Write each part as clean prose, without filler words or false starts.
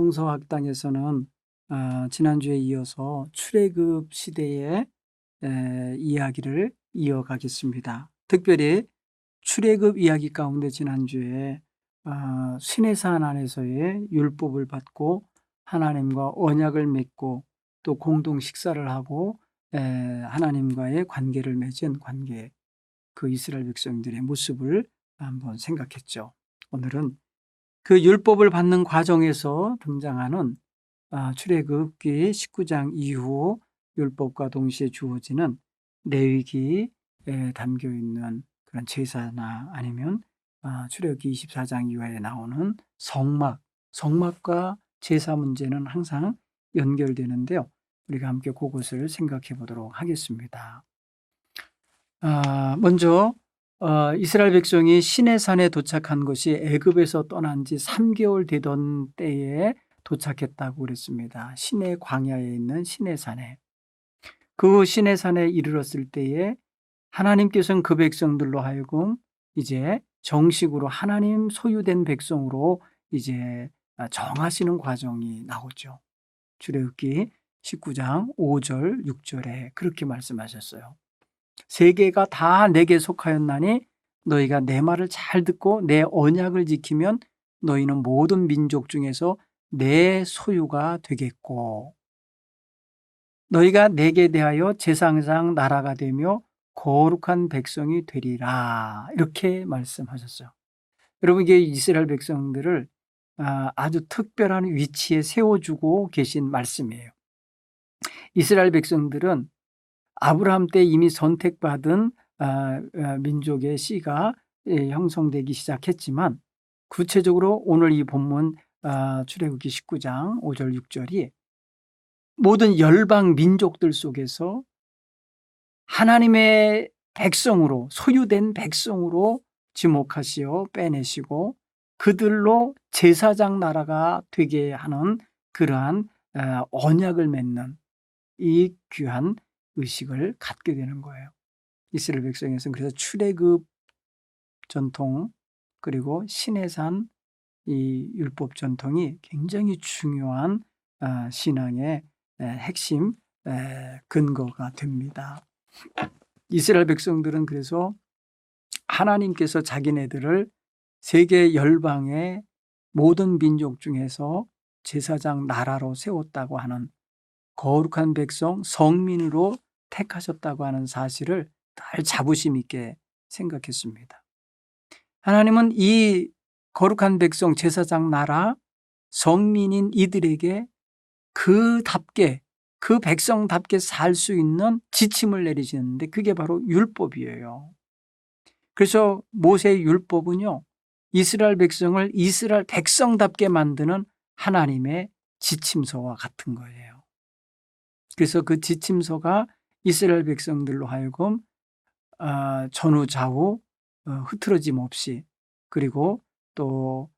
성서학당에서는 지난주에 이어서 출애굽 시대의 이야기를 이어가겠습니다. 특별히 출애굽 이야기 가운데 지난주에 시내산 안에서의 율법을 받고 하나님과 언약을 맺고 또 공동 식사를 하고 하나님과의 관계를 맺은 관계, 그 이스라엘 백성들의 모습을 한번 생각했죠. 오늘은 그 율법을 받는 과정에서 등장하는 출애굽기 19장 이후 율법과 동시에 주어지는 레위기에 담겨 있는 그런 제사나 아니면 출애굽기 24장 이후에 나오는 성막과 제사 문제는 항상 연결되는데요. 우리가 함께 그것을 생각해 보도록 하겠습니다. 먼저 이스라엘 백성이 시내산에 도착한 것이 애굽에서 떠난 지 3개월 되던 때에 도착했다고 그랬습니다. 시내 광야에 있는 시내산에. 그 시내산에 이르렀을 때에 하나님께서는 그 백성들로 하여금 이제 정식으로 하나님 소유된 백성으로 이제 정하시는 과정이 나오죠. 출애굽기 19장 5절 6절에 그렇게 말씀하셨어요. 세계가 다 내게 속하였나니 너희가 내 말을 잘 듣고 내 언약을 지키면 너희는 모든 민족 중에서 내 소유가 되겠고 너희가 내게 대하여 제사장 나라가 되며 거룩한 백성이 되리라. 이렇게 말씀하셨어요. 여러분, 이게 이스라엘 백성들을 아주 특별한 위치에 세워주고 계신 말씀이에요. 이스라엘 백성들은 아브라함 때 이미 선택받은 민족의 씨가 형성되기 시작했지만 구체적으로 오늘 이 본문 출애굽기 19장 5절 6절이 모든 열방 민족들 속에서 하나님의 백성으로 소유된 백성으로 지목하시어 빼내시고 그들로 제사장 나라가 되게 하는 그러한 언약을 맺는 이 귀한 의식을 갖게 되는 거예요. 이스라엘 백성에서는 그래서 출애굽 전통 그리고 시내산 이 율법 전통이 굉장히 중요한 신앙의 핵심 근거가 됩니다. 이스라엘 백성들은 그래서 하나님께서 자기네들을 세계 열방의 모든 민족 중에서 제사장 나라로 세웠다고 하는 거룩한 백성 성민으로 택하셨다고 하는 사실을 늘 자부심 있게 생각했습니다. 하나님은 이 거룩한 백성 제사장 나라 성민인 이들에게 그답게 그 백성답게 살 수 있는 지침을 내리시는데 그게 바로 율법이에요. 그래서 모세의 율법은요, 이스라엘 백성을 이스라엘 백성답게 만드는 하나님의 지침서와 같은 거예요. 그래서 그 지침서가 이스라엘 백성들로 하여금 전후 좌우 흐트러짐 없이 그리고 또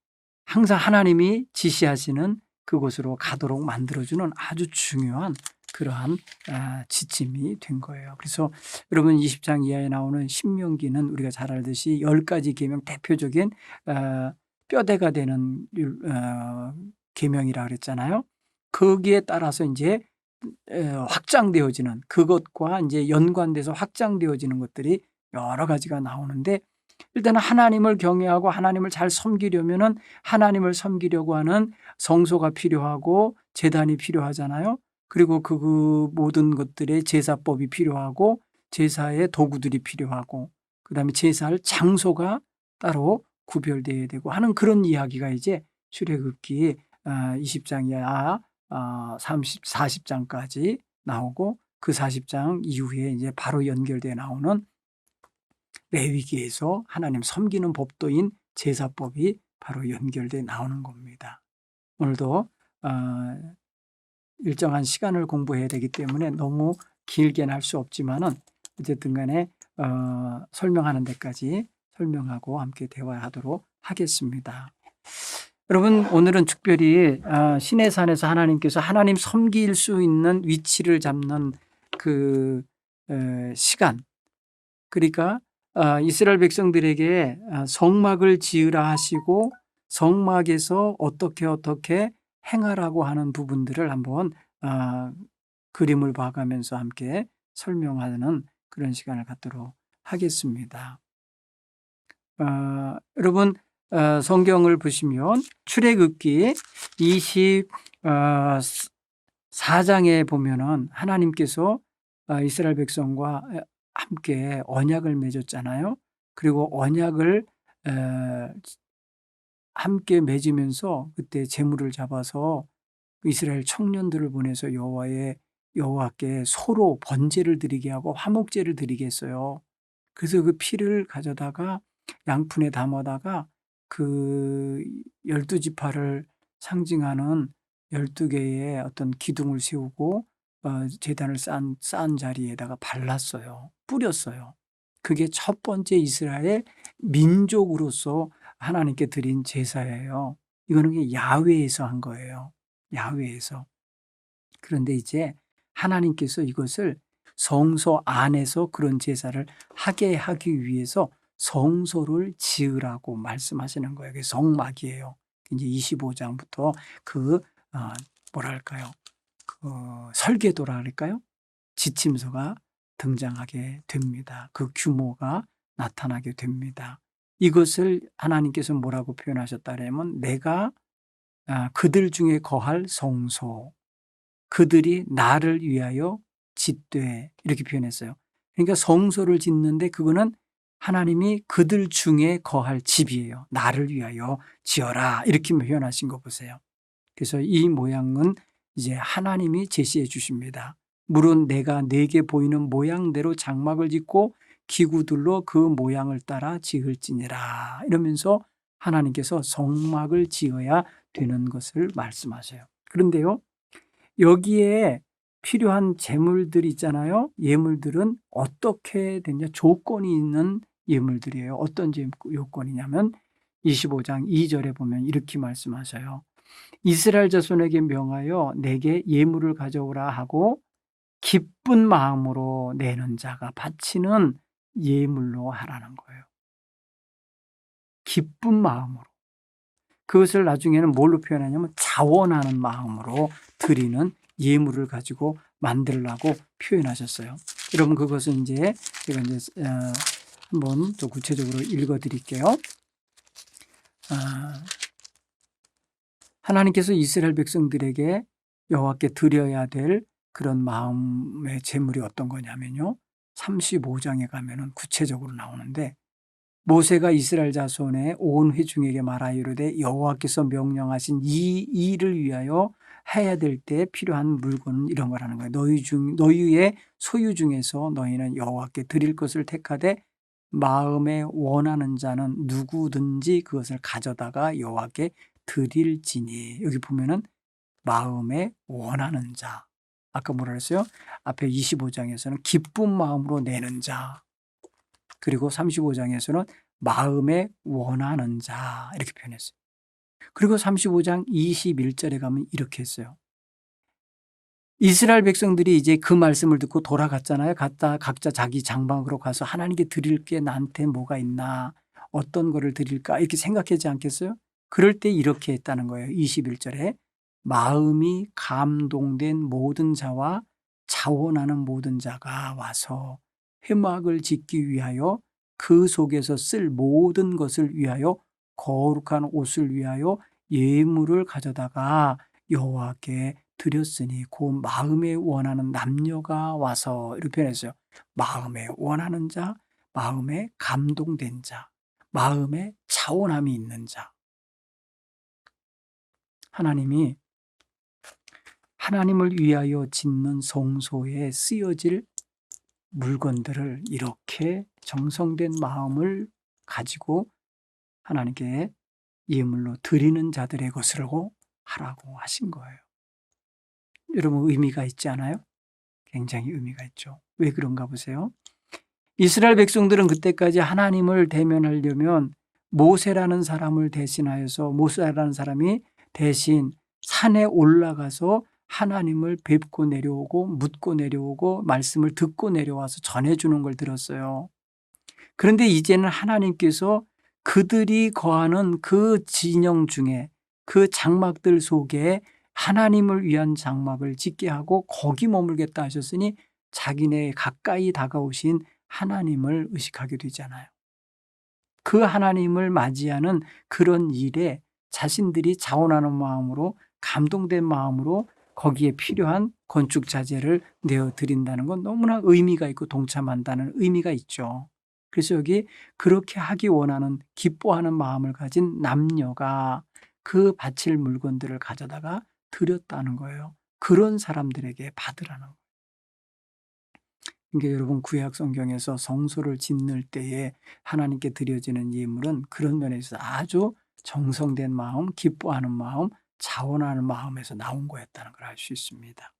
항상 하나님이 지시하시는 그곳으로 가도록 만들어주는 아주 중요한 그러한 지침이 된 거예요. 그래서 여러분 20장 이하에 나오는 신명기는 우리가 잘 알듯이 10가지 계명 대표적인 뼈대가 되는 계명이라 그랬잖아요. 거기에 따라서 이제 확장되어지는 그것과 이제 연관돼서 확장되어지는 것들이 여러 가지가 나오는데 일단은 하나님을 경외하고 하나님을 잘 섬기려면은 하나님을 섬기려고 하는 성소가 필요하고 제단이 필요하잖아요. 그리고 그 모든 것들의 제사법이 필요하고 제사의 도구들이 필요하고 그다음에 제사할 장소가 따로 구별되어야 되고 하는 그런 이야기가 이제 출애굽기 20장 이하 40장까지 나오고 그 40장 이후에 이제 바로 연결돼 나오는 레위기에서 하나님 섬기는 법도인 제사법이 바로 연결돼 나오는 겁니다. 오늘도 일정한 시간을 공부해야 되기 때문에 너무 길게는 할 수 없지만은 어쨌든 간에 설명하는 데까지 설명하고 함께 대화하도록 하겠습니다. 여러분, 오늘은 특별히 시내산에서 하나님께서 하나님 섬길 수 있는 위치를 잡는 그 시간, 그러니까 이스라엘 백성들에게 성막을 지으라 하시고 성막에서 어떻게 행하라고 하는 부분들을 한번 그림을 봐가면서 함께 설명하는 그런 시간을 갖도록 하겠습니다. 여러분 성경을 보시면 출애굽기 24장에 보면은 하나님께서 이스라엘 백성과 함께 언약을 맺었잖아요. 그리고 언약을 함께 맺으면서 그때 제물을 잡아서 이스라엘 청년들을 보내서 여호와께 소로 번제를 드리게 하고 화목제를 드리게 했어요. 그래서 그 피를 가져다가 양푼에 담아다가 그 12지파를 상징하는 12개의 어떤 기둥을 세우고 제단을 쌓은 자리에다가 발랐어요. 뿌렸어요. 그게 첫 번째 이스라엘 민족으로서 하나님께 드린 제사예요. 이거는 야훼에서 한 거예요. 야훼에서. 그런데 이제 하나님께서 이것을 성소 안에서 그런 제사를 하게 하기 위해서 성소를 지으라고 말씀하시는 거예요. 그게 성막이에요. 이제 25장부터 뭐랄까요? 설계도라 할까요? 지침서가 등장하게 됩니다. 그 규모가 나타나게 됩니다. 이것을 하나님께서 뭐라고 표현하셨다면 내가 그들 중에 거할 성소, 그들이 나를 위하여 짓되 이렇게 표현했어요. 그러니까 성소를 짓는데 그거는 하나님이 그들 중에 거할 집이에요. 나를 위하여 지어라 이렇게 표현하신 거 보세요. 그래서 이 모양은 이제 하나님이 제시해 주십니다. 물은 내가 내게 보이는 모양대로 장막을 짓고 기구들로 그 모양을 따라 지을지니라 이러면서 하나님께서 성막을 지어야 되는 것을 말씀하셔요. 그런데요, 여기에 필요한 재물들 있잖아요. 예물들은 어떻게 되냐? 조건이 있는 예물들이에요. 어떤 요건이냐면 25장 2절에 보면 이렇게 말씀하셔요. 이스라엘 자손에게 명하여 내게 예물을 가져오라 하고 기쁜 마음으로 내는 자가 바치는 예물로 하라는 거예요. 기쁜 마음으로. 그것을 나중에는 뭘로 표현하냐면 자원하는 마음으로 드리는 예물을 가지고 만들라고 표현하셨어요. 여러분 그것은 이제 제가 이제 한번 또 구체적으로 읽어 드릴게요. 하나님께서 이스라엘 백성들에게 여호와께 드려야 될 그런 마음의 제물이 어떤 거냐면요. 35장에 가면은 구체적으로 나오는데 모세가 이스라엘 자손의 온 회중에게 말하여 이르되 여호와께서 명령하신 이 일을 위하여 해야 될 때 필요한 물건은 이런 거라는 거예요. 너희의 소유 중에서 너희는 여호와께 드릴 것을 택하되 마음에 원하는 자는 누구든지 그것을 가져다가 여호와께 드릴지니. 여기 보면은 마음에 원하는 자. 아까 뭐라 그랬어요? 앞에 25장에서는 기쁜 마음으로 내는 자. 그리고 35장에서는 마음에 원하는 자 이렇게 표현했어요. 그리고 35장 21절에 가면 이렇게 했어요. 이스라엘 백성들이 이제 그 말씀을 듣고 돌아갔잖아요. 각자 자기 장막으로 가서 하나님께 드릴 게 나한테 뭐가 있나, 어떤 거를 드릴까 이렇게 생각하지 않겠어요? 그럴 때 이렇게 했다는 거예요. 21절에 마음이 감동된 모든 자와 자원하는 모든 자가 와서 회막을 짓기 위하여 그 속에서 쓸 모든 것을 위하여 거룩한 옷을 위하여 예물을 가져다가 여호와께 드렸으니 그 마음에 원하는 남녀가 와서 이렇게 표현했어요. 마음에 원하는 자, 마음에 감동된 자, 마음에 차원함이 있는 자. 하나님이 하나님을 위하여 짓는 성소에 쓰여질 물건들을 이렇게 정성된 마음을 가지고 하나님께 예물로 드리는 자들의 것으로 하라고 하신 거예요. 여러분 의미가 있지 않아요? 굉장히 의미가 있죠. 왜 그런가 보세요. 이스라엘 백성들은 그때까지 하나님을 대면하려면 모세라는 사람을 대신하여서 모세라는 사람이 대신 산에 올라가서 하나님을 뵙고 내려오고 묻고 내려오고 말씀을 듣고 내려와서 전해주는 걸 들었어요. 그런데 이제는 하나님께서 그들이 거하는 그 진영 중에 그 장막들 속에 하나님을 위한 장막을 짓게 하고 거기 머물겠다 하셨으니 자기네 가까이 다가오신 하나님을 의식하게 되잖아요. 그 하나님을 맞이하는 그런 일에 자신들이 자원하는 마음으로, 감동된 마음으로 거기에 필요한 건축 자재를 내어 드린다는 건 너무나 의미가 있고 동참한다는 의미가 있죠. 그래서 여기 그렇게 하기 원하는, 기뻐하는 마음을 가진 남녀가 그 바칠 물건들을 가져다가 드렸다는 거예요. 그런 사람들에게 받으라는 거예요. 그러니까 여러분, 구약 성경에서 성소를 짓는 때에 하나님께 드려지는 예물은 그런 면에서 아주 정성된 마음, 기뻐하는 마음, 자원하는 마음에서 나온 거였다는 걸 알 수 있습니다.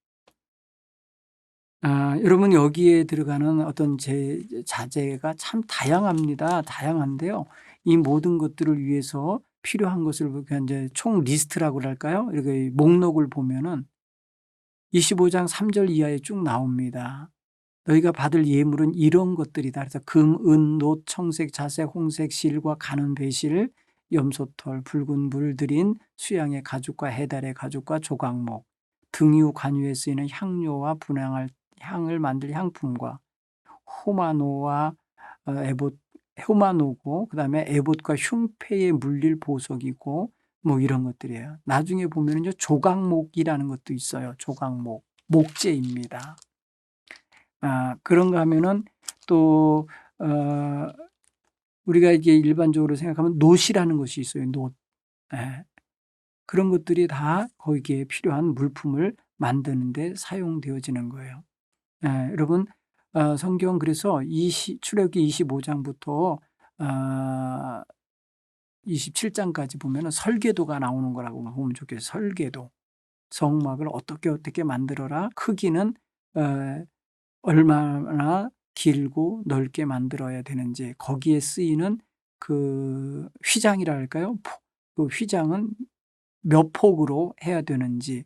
여러분, 여기에 들어가는 어떤 자재가 참 다양합니다. 다양한데요. 이 모든 것들을 위해서 필요한 것을 이제 총 리스트라고 할까요? 이렇게 목록을 보면은 25장 3절 이하에 쭉 나옵니다. 너희가 받을 예물은 이런 것들이다. 그래서 금, 은, 놋, 청색, 자색, 홍색, 실과 가는 배실, 염소털, 붉은 물들인 수양의 가죽과 해달의 가죽과 조각목, 등유 관유에 쓰이는 향료와 분향할 향을 만들 향품과 호마노와 에봇, 호마노고, 그다음에 에봇과 흉패에 물릴 보석이고, 뭐 이런 것들이에요. 나중에 보면은요, 조각목이라는 것도 있어요. 조각목, 목재입니다. 그런가 하면은 또 우리가 이게 일반적으로 생각하면 놋이라는 것이 있어요. 놋. 예. 그런 것들이 다 거기에 필요한 물품을 만드는 데 사용되어지는 거예요. 여러분, 성경 그래서 출애굽기 25장부터 27장까지 보면은 설계도가 나오는 거라고 보면 좋겠어요. 설계도. 성막을 어떻게 만들어라. 크기는 얼마나 길고 넓게 만들어야 되는지, 거기에 쓰이는 그 휘장이라 할까요? 그 휘장은 몇 폭으로 해야 되는지,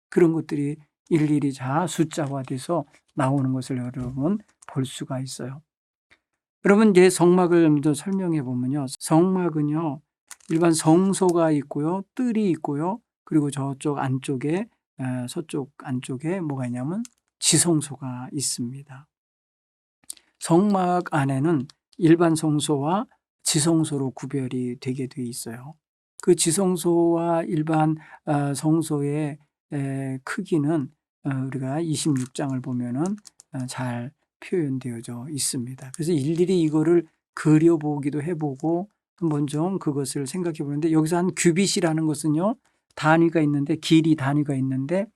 그런 것들이 일일이 다 숫자화돼서 나오는 것을 여러분 볼 수가 있어요. 여러분, 이제 성막을 먼저 설명해 보면요. 성막은요, 일반 성소가 있고요, 뜰이 있고요, 그리고 저쪽 안쪽에, 서쪽 안쪽에 뭐가 있냐면 지성소가 있습니다. 성막 안에는 일반 성소와 지성소로 구별이 되게 돼 있어요. 그 지성소와 일반 성소의 크기는 우리가 26장을 보면은 잘 표현되어져 있습니다. 그래서 일일이 이거를 그려보기도 해보고 한번 좀 그것을 생각해 보는데, 여기서 한 규빗이라는 것은요, 단위가 있는데, 길이 단위가 있는데,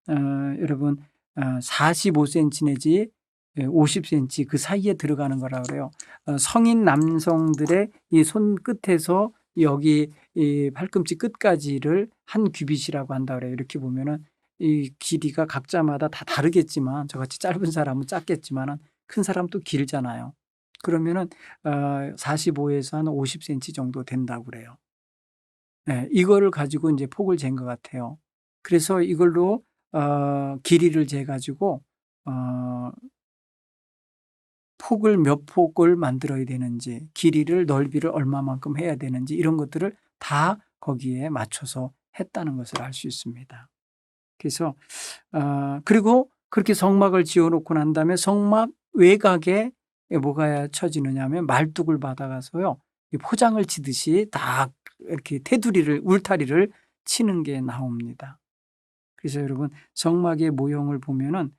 여러분 45cm 내지 50cm 그 사이에 들어가는 거라 그래요. 성인 남성들의 이 손끝에서 여기 이 팔꿈치 끝까지를 한 규빗이라고 한다 그래요. 이렇게 보면은 이 길이가 각자마다 다 다르겠지만, 저같이 짧은 사람은 짧겠지만은 큰 사람 또 길잖아요. 그러면은 45에서 한 50cm 정도 된다고 그래요. 네, 이거를 가지고 이제 폭을 잰 것 같아요. 그래서 이걸로 길이를 재 가지고 폭을 몇 폭을 만들어야 되는지, 길이를, 넓이를 얼마만큼 해야 되는지, 이런 것들을 다 거기에 맞춰서 했다는 것을 알 수 있습니다. 그래서 그리고 그렇게 성막을 지어놓고 난 다음에 성막 외곽에 뭐가 쳐지느냐 하면 말뚝을 받아가서요, 포장을 치듯이 딱 이렇게 테두리를, 울타리를 치는 게 나옵니다. 그래서 여러분, 성막의 모형을 보면은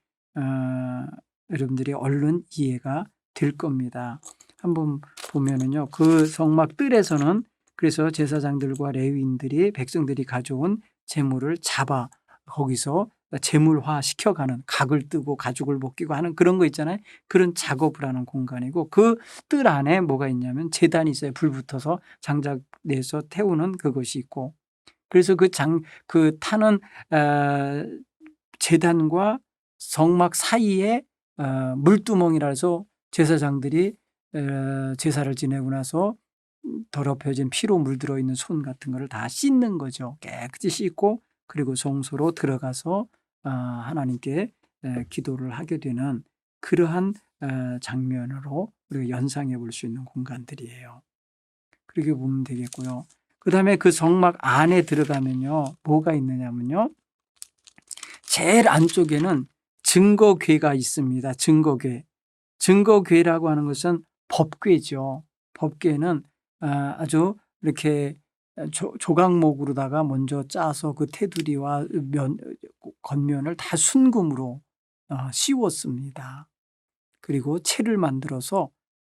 여러분들이 얼른 이해가 될 겁니다. 한번 보면은요, 그 성막 뜰에서는 그래서 제사장들과 레위인들이, 백성들이 가져온 제물을 잡아 거기서 제물화 시켜가는, 각을 뜨고 가죽을 벗기고 하는 그런 거 있잖아요. 그런 작업을 하는 공간이고, 그 뜰 안에 뭐가 있냐면 제단이 있어요. 불 붙어서 장작 내서 태우는 그것이 있고, 그래서 그 타는 제단과 성막 사이에 물두멍이라 해서 제사장들이 제사를 지내고 나서 더럽혀진 피로 물들어 있는 손 같은 거를 다 씻는 거죠. 깨끗이 씻고, 그리고 성소로 들어가서 하나님께 기도를 하게 되는 그러한 장면으로 우리가 연상해 볼 수 있는 공간들이에요. 그렇게 보면 되겠고요. 그 다음에 그 성막 안에 들어가면요, 뭐가 있느냐면요, 제일 안쪽에는 증거궤가 있습니다. 증거궤라고 하는 것은 법궤죠. 법궤는 아주 이렇게 조각목으로다가 먼저 짜서 그 테두리와 겉면을 다 순금으로 씌웠습니다. 그리고 채를 만들어서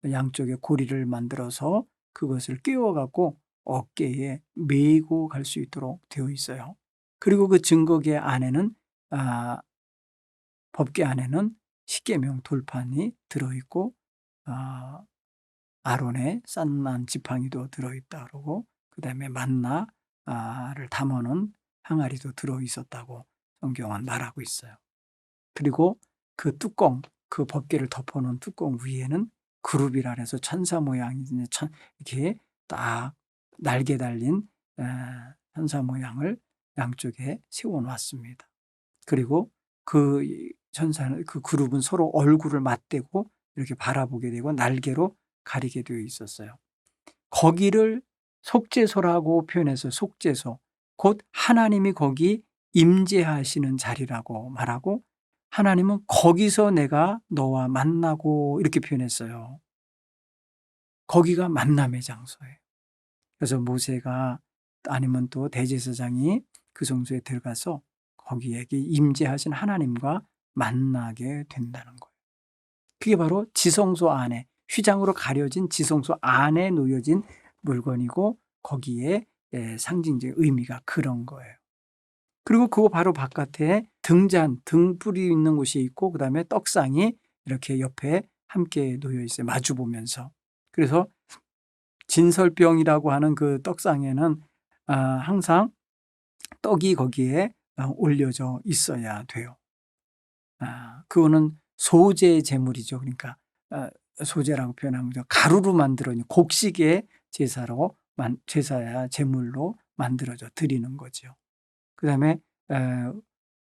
양쪽에 고리를 만들어서 그것을 끼워갖고 어깨에 메고 갈 수 있도록 되어 있어요. 그리고 그 증거궤 안에는 법궤 안에는 십계명 돌판이 들어있고 아론의 싼난 지팡이도 들어있다 그러고 그다음에 만나를 담아놓은 항아리도 들어있었다고 성경은 말하고 있어요. 그리고 그 뚜껑, 그 법궤를 덮어놓은 뚜껑 위에는 그룹이라 해서 천사 모양이 이렇게 딱 날개 달린 천사 모양을 양쪽에 세워놨습니다. 그리고 그 천사는 그 그룹은 서로 얼굴을 맞대고 이렇게 바라보게 되고 날개로 가리게 되어 있었어요. 거기를 속죄소라고 표현해서 속죄소, 곧 하나님이 거기 임재하시는 자리라고 말하고 하나님은 거기서 내가 너와 만나고 이렇게 표현했어요. 거기가 만남의 장소예요. 그래서 모세가 아니면 또 대제사장이 그 성소에 들어가서 거기에 임재하신 하나님과 만나게 된다는 거예요. 그게 바로 지성소 안에 휘장으로 가려진 지성소 안에 놓여진 물건이고 거기에 상징적 의미가 그런 거예요. 그리고 그거 바로 바깥에 등불이 있는 곳이 있고 그다음에 떡상이 이렇게 옆에 함께 놓여 있어요. 마주 보면서. 그래서 진설병이라고 하는 그 떡상에는 항상 떡이 거기에 올려져 있어야 돼요. 그거는 소재 제물이죠. 그러니까 소재라고 표현하면 가루로 만들어 곡식의 제사야 제물로 만들어져 드리는 거죠. 그 다음에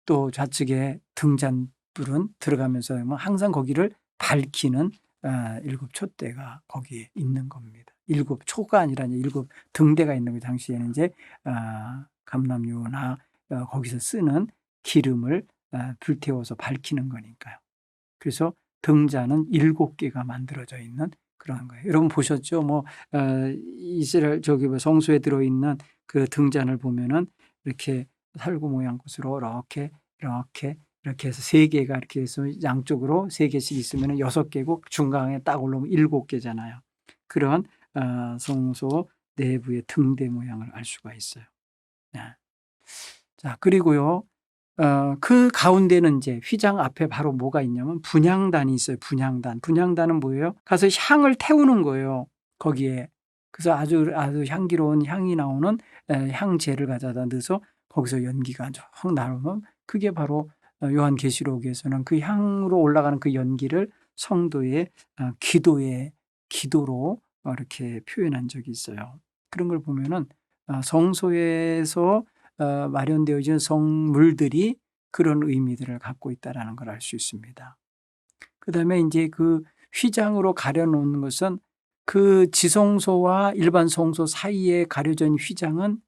또 좌측에 등잔불은 들어가면서 항상 거기를 밝히는 7 촛대가 거기에 있는 겁니다. 7 초가 아니라 7 등대가 있는 거 당시에는 이제 감람유나 거기서 쓰는 기름을 불태워서 밝히는 거니까요. 그래서 등잔은 7개가 만들어져 있는 그런 거예요. 여러분 보셨죠? 이스라엘 성소에 들어있는 그 등잔을 보면은 이렇게 살구 모양 것으로 이렇게 해서 3개가 이렇게 해서 양쪽으로 3개씩 있으면 6개고 중간에 딱 올라오면 7개잖아요. 그런 성소 내부의 등대 모양을 알 수가 있어요. 자, 그리고요. 그 가운데는 이제 휘장 앞에 바로 뭐가 있냐면 분향단이 있어요. 분향단은 뭐예요? 가서 향을 태우는 거예요. 거기에. 그래서 아주 향기로운 향이 나오는 향재를 가져다 넣어서 거기서 연기가 확 나오면 그게 바로 요한계시록에서는 그 향으로 올라가는 그 연기를 성도의 기도로 이렇게 표현한 적이 있어요. 그런 걸 보면은 성소에서 마련되어진 성물들이 그런 의미들을 갖고 있다는 걸 알 수 있습니다. 그 다음에 이제 그 휘장으로 가려놓는 것은 그 지성소와 일반 성소 사이에 가려진 휘장은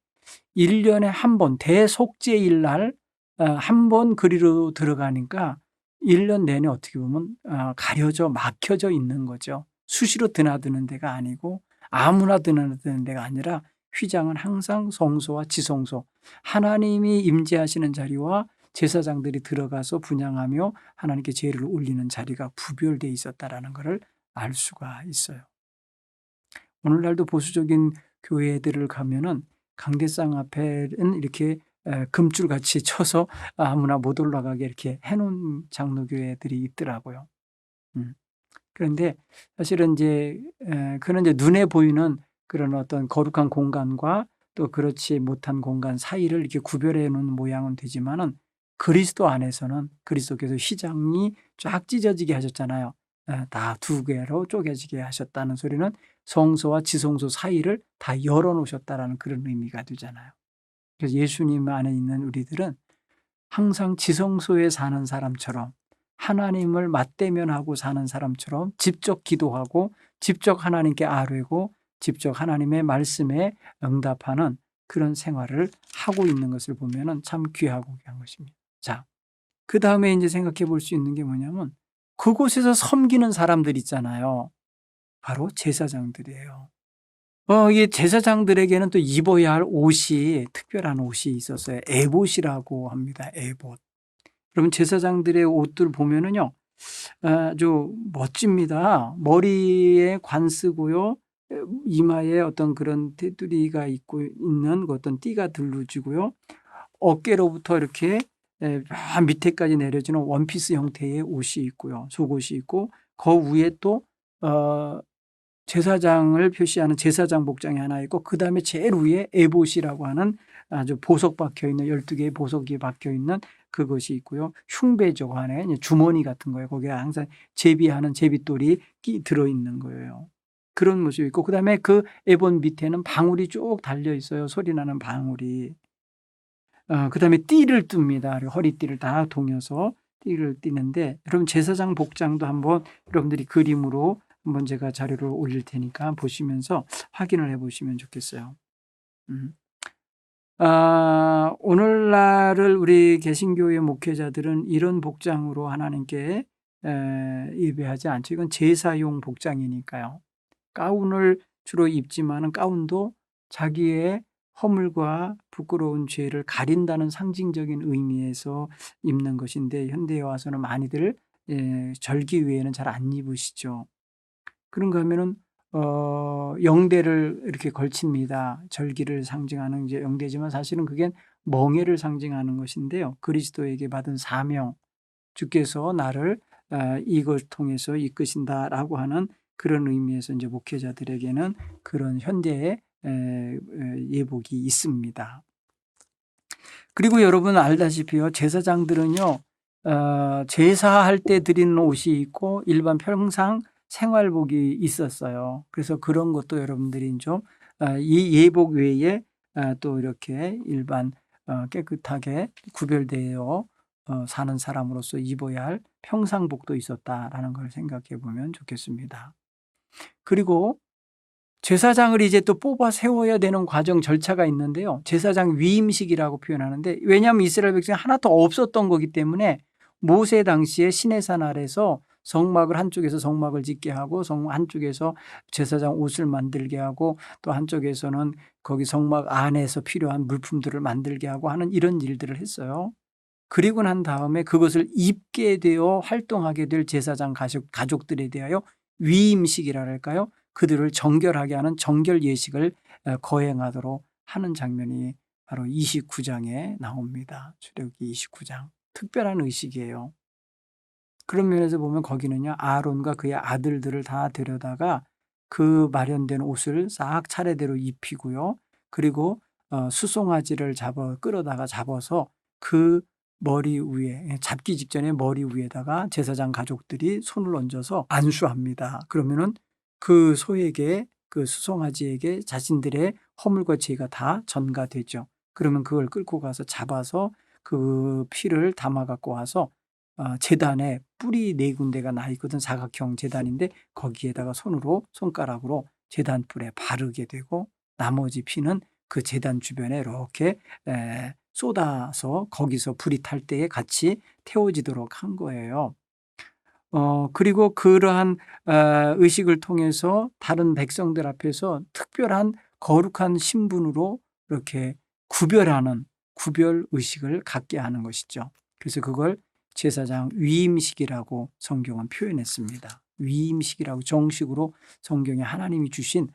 1년에 한 번 대속죄일 날 한 번 그리로 들어가니까 1년 내내 어떻게 보면 가려져 막혀져 있는 거죠. 수시로 드나드는 데가 아니고 아무나 드나드는 데가 아니라 휘장은 항상 성소와 지성소, 하나님이 임재하시는 자리와 제사장들이 들어가서 분향하며 하나님께 제를 올리는 자리가 구별되어 있었다는 것을 알 수가 있어요. 오늘날도 보수적인 교회들을 가면은 강대상 앞에는 이렇게 금줄같이 쳐서 아무나 못 올라가게 이렇게 해놓은 장로교회들이 있더라고요. 그런데 사실은 이제 그런 이제 눈에 보이는 그런 어떤 거룩한 공간과 또 그렇지 못한 공간 사이를 이렇게 구별해 놓은 모양은 되지만은 그리스도 안에서는 그리스도께서 휘장이 쫙 찢어지게 하셨잖아요. 다 2개로 쪼개지게 하셨다는 소리는 성소와 지성소 사이를 다 열어놓으셨다라는 그런 의미가 되잖아요. 그래서 예수님 안에 있는 우리들은 항상 지성소에 사는 사람처럼 하나님을 맞대면하고 사는 사람처럼 직접 기도하고 직접 하나님께 아뢰고 직접 하나님의 말씀에 응답하는 그런 생활을 하고 있는 것을 보면 참 귀하고 귀한 것입니다. 자, 그 다음에 이제 생각해 볼 수 있는 게 뭐냐면 그곳에서 섬기는 사람들 있잖아요. 바로 제사장들이에요. 이 제사장들에게는 또 입어야 할 옷이 특별한 옷이 있었어요. 에봇이라고 합니다. 에봇. 그러면 제사장들의 옷들 보면은요, 아주 멋집니다. 머리에 관 쓰고요, 이마에 어떤 그런 테두리가 있고 있는 어떤 띠가 둘러지고요, 어깨로부터 이렇게 밑에까지 내려지는 원피스 형태의 옷이 있고요, 속옷이 있고, 그 위에 또 제사장을 표시하는 제사장 복장이 하나 있고, 그 다음에 제일 위에 에봇이라고 하는 아주 보석 박혀 있는 12개의 보석이 박혀 있는 그것이 있고요. 흉배죠. 안에 주머니 같은 거예요. 거기에 항상 제비하는 제비돌이 들어있는 거예요. 그런 모습이 있고, 그 다음에 그 에봇 밑에는 방울이 쭉 달려 있어요. 소리나는 방울이. 그 다음에 띠를 뜹니다. 허리띠를 다 동여서 띠를 띠는데, 여러분 제사장 복장도 한번 여러분들이 그림으로 한번 제가 자료를 올릴 테니까 보시면서 확인을 해 보시면 좋겠어요. 오늘날을 우리 개신교의 목회자들은 이런 복장으로 하나님께 예배하지 않죠. 이건 제사용 복장이니까요. 가운을 주로 입지만은 가운도 자기의 허물과 부끄러운 죄를 가린다는 상징적인 의미에서 입는 것인데, 현대에 와서는 많이들 절기 외에는 잘 안 입으시죠. 그런가 하면은 영대를 이렇게 걸칩니다. 절기를 상징하는 이제 영대지만 사실은 그게 멍에를 상징하는 것인데요. 그리스도에게 받은 사명, 주께서 나를 이걸 통해서 이끄신다라고 하는 그런 의미에서 이제 목회자들에게는 그런 현대의 예복이 있습니다. 그리고 여러분 알다시피요, 제사장들은요, 제사할 때 드리는 옷이 있고 일반 평상 생활복이 있었어요. 그래서 그런 것도 여러분들이 좀 이 예복 외에 또 이렇게 일반 깨끗하게 구별되어 사는 사람으로서 입어야 할 평상복도 있었다라는 걸 생각해 보면 좋겠습니다. 그리고 제사장을 이제 또 뽑아 세워야 되는 과정 절차가 있는데요. 제사장 위임식이라고 표현하는데, 왜냐하면 이스라엘 백성이 하나도 없었던 거기 때문에 모세 당시에 시내산 아래서 성막을 한쪽에서 성막을 짓게 하고 한쪽에서 제사장 옷을 만들게 하고 또 한쪽에서는 거기 성막 안에서 필요한 물품들을 만들게 하고 하는 이런 일들을 했어요. 그리고 난 다음에 그것을 입게 되어 활동하게 될 제사장 가족들에 대하여 위임식이라 할까요? 그들을 정결하게 하는 정결 예식을 거행하도록 하는 장면이 바로 29장에 나옵니다. 출애굽기 29장. 특별한 의식이에요. 그런 면에서 보면 거기는요, 아론과 그의 아들들을 다 데려다가 그 마련된 옷을 싹 차례대로 입히고요. 그리고 수송아지를 끌어다가 잡아서 그 머리 위에, 잡기 직전에 머리 위에다가 제사장 가족들이 손을 얹어서 안수합니다. 그러면은 그 소에게, 그 수송아지에게 자신들의 허물과 죄가 다 전가되죠. 그러면 그걸 끌고 가서 잡아서 그 피를 담아 갖고 와서 제단에 뿔이 4군데가 나 있거든. 사각형 제단인데 거기에다가 손가락으로 제단 뿔에 바르게 되고, 나머지 피는 그 제단 주변에 이렇게 쏟아서 거기서 불이 탈 때에 같이 태워지도록 한 거예요. 그리고 그러한 의식을 통해서 다른 백성들 앞에서 특별한 거룩한 신분으로 이렇게 구별 의식을 갖게 하는 것이죠. 그래서 그걸 제사장 위임식이라고 성경은 표현했습니다. 위임식이라고 정식으로 성경에 하나님이 주신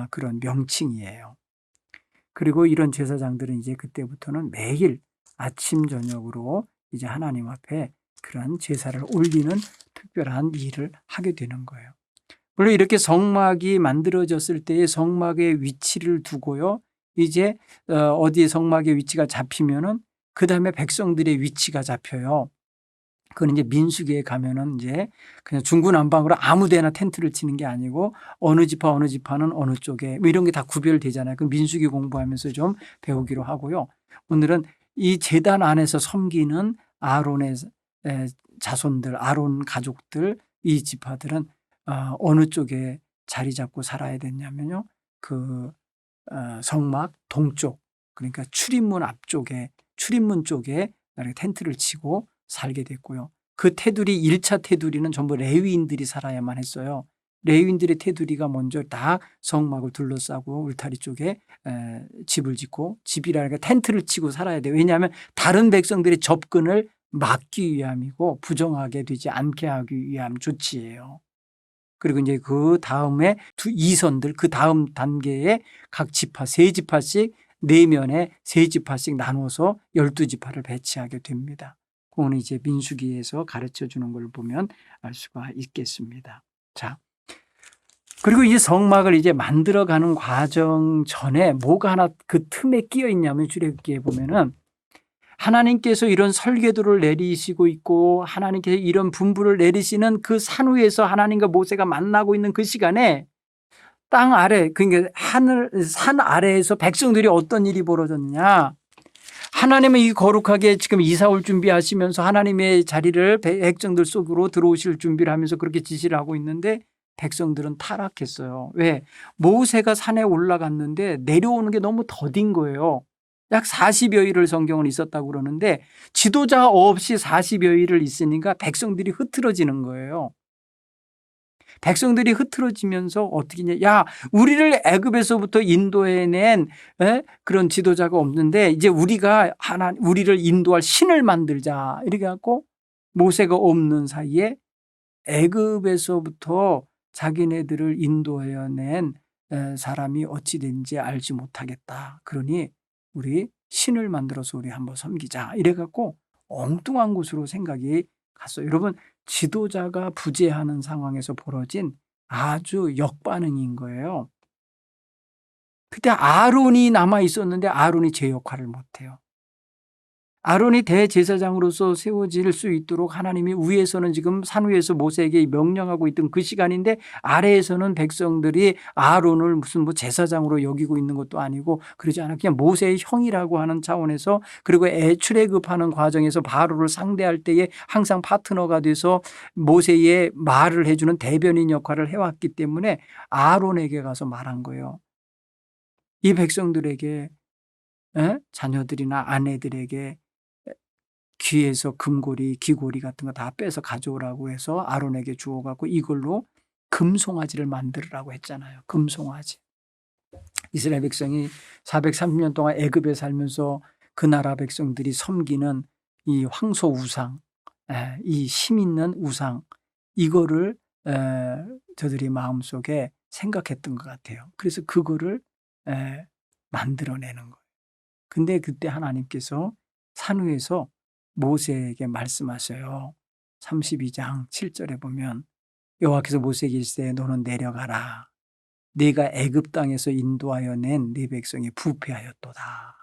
그런 명칭이에요. 그리고 이런 제사장들은 이제 그때부터는 매일 아침 저녁으로 이제 하나님 앞에 그런 제사를 올리는 특별한 일을 하게 되는 거예요. 물론 이렇게 성막이 만들어졌을 때의 성막의 위치를 두고요, 이제 어디에 성막의 위치가 잡히면은 그 다음에 백성들의 위치가 잡혀요. 그건 이제 민수기에 가면은 이제 그냥 중구난방으로 아무데나 텐트를 치는 게 아니고 어느 지파는 어느 쪽에 뭐 이런 게 다 구별되잖아요. 그 민수기 공부하면서 좀 배우기로 하고요. 오늘은 이 제단 안에서 섬기는 아론의 자손들, 아론 가족들, 이 지파들은 어느 쪽에 자리 잡고 살아야 되냐면요, 그 성막 동쪽, 그러니까 출입문 앞쪽에, 출입문 쪽에 텐트를 치고 살게 됐고요. 그 테두리 1차 테두리는 전부 레위인들이 살아야만 했어요. 레위인들의 테두리가 먼저 다 성막을 둘러싸고 울타리 쪽에 집을 짓고, 집이라는 게 텐트를 치고 살아야 돼요. 왜냐하면 다른 백성들의 접근을 막기 위함이고 부정하게 되지 않게 하기 위함 조치예요. 그리고 이제 그 다음에 이선들, 그 다음 단계에 각 지파, 세 지파씩 내면에 세 지파씩 나눠서 12지파를 배치하게 됩니다. 그거는 이제 민수기에서 가르쳐 주는 걸 보면 알 수가 있겠습니다. 자, 그리고 이 성막을 이제 만들어가는 과정 전에 뭐가 하나 그 틈에 끼어 있냐면, 출애굽기에 보면은 하나님께서 이런 설계도를 내리시고 있고 하나님께서 이런 분부를 내리시는 그 산 위에서 하나님과 모세가 만나고 있는 그 시간에 땅 아래, 그러니까 산 아래에서 백성들이 어떤 일이 벌어졌냐. 하나님은 이 거룩하게 지금 이사 올 준비하시면서 하나님의 자리를 백성들 속으로 들어오실 준비를 하면서 그렇게 지시를 하고 있는데 백성들은 타락했어요. 왜? 모세가 산에 올라갔는데 내려오는 게 너무 더딘 거예요. 약 40여 일을 성경은 있었다고 그러는데 지도자 없이 40여 일을 있으니까 백성들이 흐트러지는 거예요. 백성들이 흐트러지면서 어떻게 했냐. 야, 우리를 애굽에서부터 인도해낸 그런 지도자가 없는데 이제 우리가 우리를 인도할 신을 만들자. 이렇게 갖고 모세가 없는 사이에 애굽에서부터 자기네들을 인도해낸 사람이 어찌 된지 알지 못하겠다. 그러니 우리 신을 만들어서 우리 한번 섬기자. 이래 갖고 엉뚱한 곳으로 생각이 갔어요. 여러분, 지도자가 부재하는 상황에서 벌어진 아주 역반응인 거예요. 그때 아론이 남아 있었는데 아론이 제 역할을 못해요. 아론이 대제사장으로서 세워질 수 있도록 하나님이 위에서는 지금 산 위에서 모세에게 명령하고 있던 그 시간인데 아래에서는 백성들이 아론을 무슨 제사장으로 여기고 있는 것도 아니고 그러지 않아 그냥 모세의 형이라고 하는 차원에서, 그리고 출애굽하는 과정에서 바로를 상대할 때에 항상 파트너가 돼서 모세의 말을 해주는 대변인 역할을 해왔기 때문에 아론에게 가서 말한 거예요. 이 백성들에게 자녀들이나 아내들에게 귀에서 금고리, 귀고리 같은 거 다 빼서 가져오라고 해서 아론에게 주어갖고 이걸로 금송아지를 만들으라고 했잖아요. 금송아지. 이스라엘 백성이 430년 동안 애굽에 살면서 그 나라 백성들이 섬기는 이 황소 우상, 이 힘 있는 우상, 이거를 저들이 마음속에 생각했던 것 같아요. 그래서 그거를 만들어내는 거예요. 근데 그때 하나님께서 산 위에서 모세에게 말씀하셔요. 32장 7절에 보면 여호와께서 모세에게 이르시되 너는 내려가라. 네가 애굽 땅에서 인도하여 낸 네 백성이 부패하였도다.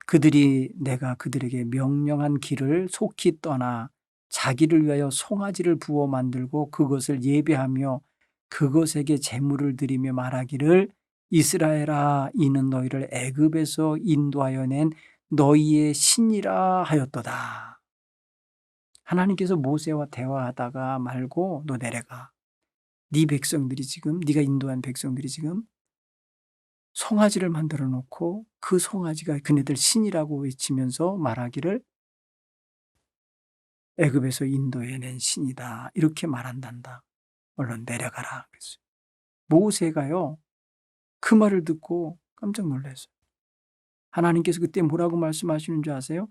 그들이 내가 그들에게 명령한 길을 속히 떠나 자기를 위하여 송아지를 부어 만들고 그것을 예배하며 그것에게 제물을 드리며 말하기를 이스라엘아 이는 너희를 애굽에서 인도하여 낸 너희의 신이라 하였도다. 하나님께서 모세와 대화하다가 말고 너 내려가. 네 백성들이 지금, 네가 인도한 백성들이 지금 송아지를 만들어 놓고 그 송아지가 그네들 신이라고 외치면서 말하기를 애굽에서 인도해낸 신이다. 이렇게 말한단다. 얼른 내려가라. 그랬어요. 모세가요. 그 말을 듣고 깜짝 놀랐어요. 하나님께서 그때 뭐라고 말씀하시는 줄 아세요?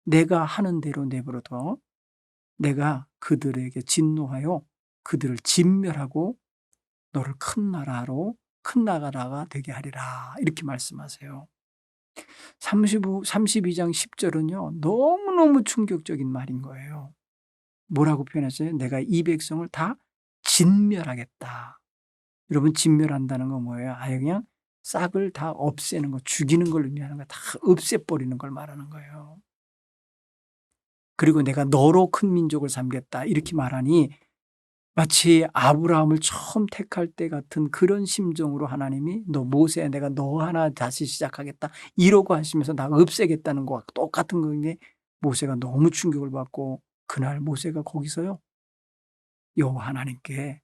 내가 하는 대로 내버려둬. 내가 그들에게 진노하여 그들을 진멸하고 너를 큰 나라가 되게 하리라. 이렇게 말씀하세요. 32장 10절은요. 너무너무 충격적인 말인 거예요. 뭐라고 표현했어요? 내가 이 백성을 다 진멸하겠다. 여러분, 진멸한다는 건 뭐예요? 아예 그냥 싹을 다 없애는 거, 죽이는 걸 의미하는 거, 다 없애버리는 걸 말하는 거예요. 그리고 내가 너로 큰 민족을 삼겠다. 이렇게 말하니 마치 아브라함을 처음 택할 때 같은 그런 심정으로 하나님이 너 모세야 내가 너 하나 다시 시작하겠다. 이러고 하시면서 나 없애겠다는 거와 똑같은 건데 모세가 너무 충격을 받고 그날 모세가 거기서요. 여호와 하나님께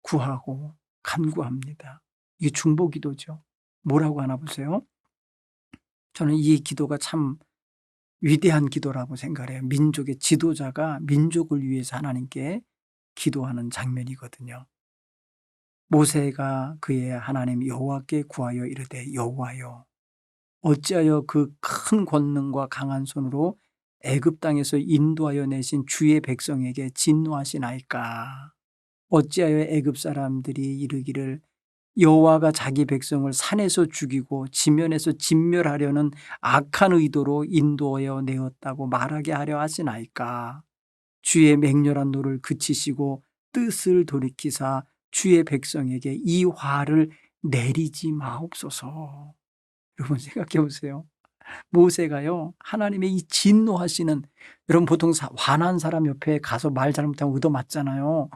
구하고 간구합니다. 이게 중보 기도죠. 뭐라고 하나 보세요. 저는 이 기도가 참 위대한 기도라고 생각해요. 민족의 지도자가 민족을 위해서 하나님께 기도하는 장면이거든요. 모세가 그의 하나님 여호와께 구하여 이르되 여호와여 어찌하여 그 큰 권능과 강한 손으로 애굽 땅에서 인도하여 내신 주의 백성에게 진노하시나이까. 어찌하여 애굽 사람들이 이르기를 여호와가 자기 백성을 산에서 죽이고 지면에서 진멸하려는 악한 의도로 인도하여 내었다고 말하게 하려 하시나이까. 주의 맹렬한 노를 그치시고 뜻을 돌이키사 주의 백성에게 이 화를 내리지 마옵소서. 여러분 생각해 보세요. 모세가요 하나님의 이 진노하시는, 여러분 보통 화난 사람 옆에 가서 말 잘못하면 얻어맞잖아요.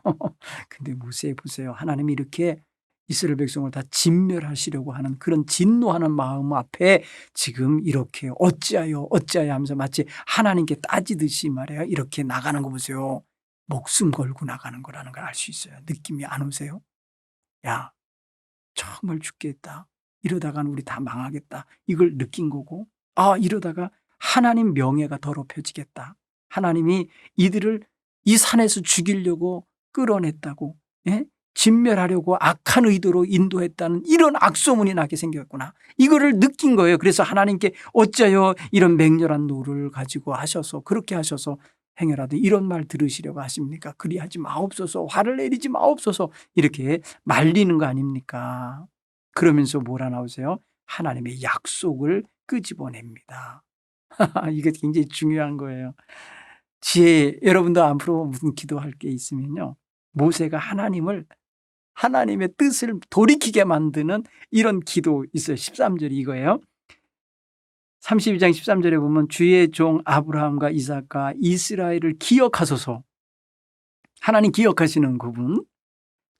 근데 모세 보세요. 하나님이 이렇게 이스라엘 백성을 다 진멸하시려고 하는 그런 진노하는 마음 앞에 지금 이렇게 어찌하여 하면서 마치 하나님께 따지듯이 말이에요. 이렇게 나가는 거 보세요. 목숨 걸고 나가는 거라는 걸 알 수 있어요. 느낌이 안 오세요? 야, 정말 죽겠다. 이러다가는 우리 다 망하겠다. 이걸 느낀 거고, 이러다가 하나님 명예가 더럽혀지겠다. 하나님이 이들을 이 산에서 죽이려고 끌어냈다고, 예? 진멸하려고 악한 의도로 인도했다는 이런 악소문이 나게 생겼구나. 이거를 느낀 거예요. 그래서 하나님께 어찌하여 이런 맹렬한 노를 가지고 하셔서 그렇게 하셔서 행여라도 이런 말 들으시려고 하십니까? 그리하지 마옵소서, 화를 내리지 마옵소서, 이렇게 말리는 거 아닙니까? 그러면서 뭐라 나오세요? 하나님의 약속을 끄집어냅니다. 이게 굉장히 중요한 거예요. 여러분도 앞으로 무슨 기도할 게 있으면요, 모세가 하나님의 뜻을 돌이키게 만드는 이런 기도 있어요. 13절이 이거예요. 32장 13절에 보면 주의 종 아브라함과 이삭과 이스라엘을 기억하소서. 하나님 기억하시는 그분,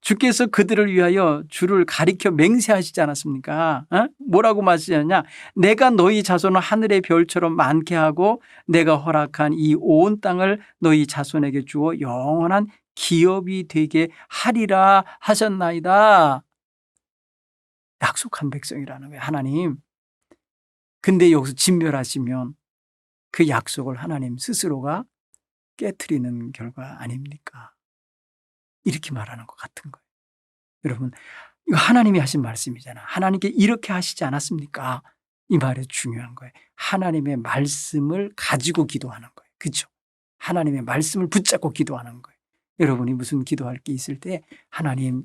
주께서 그들을 위하여 주를 가리켜 맹세하시지 않았습니까? 뭐라고 말씀하셨냐? 내가 너희 자손을 하늘의 별처럼 많게 하고 내가 허락한 이 온 땅을 너희 자손에게 주어 영원한 기업이 되게 하리라 하셨나이다. 약속한 백성이라는 거예요, 하나님. 근데 여기서 진멸하시면 그 약속을 하나님 스스로가 깨트리는 결과 아닙니까? 이렇게 말하는 것 같은 거예요. 여러분, 이거 하나님이 하신 말씀이잖아. 하나님께 이렇게 하시지 않았습니까? 이 말이 중요한 거예요. 하나님의 말씀을 가지고 기도하는 거예요. 그렇죠? 하나님의 말씀을 붙잡고 기도하는 거예요. 여러분이 무슨 기도할 게 있을 때 하나님,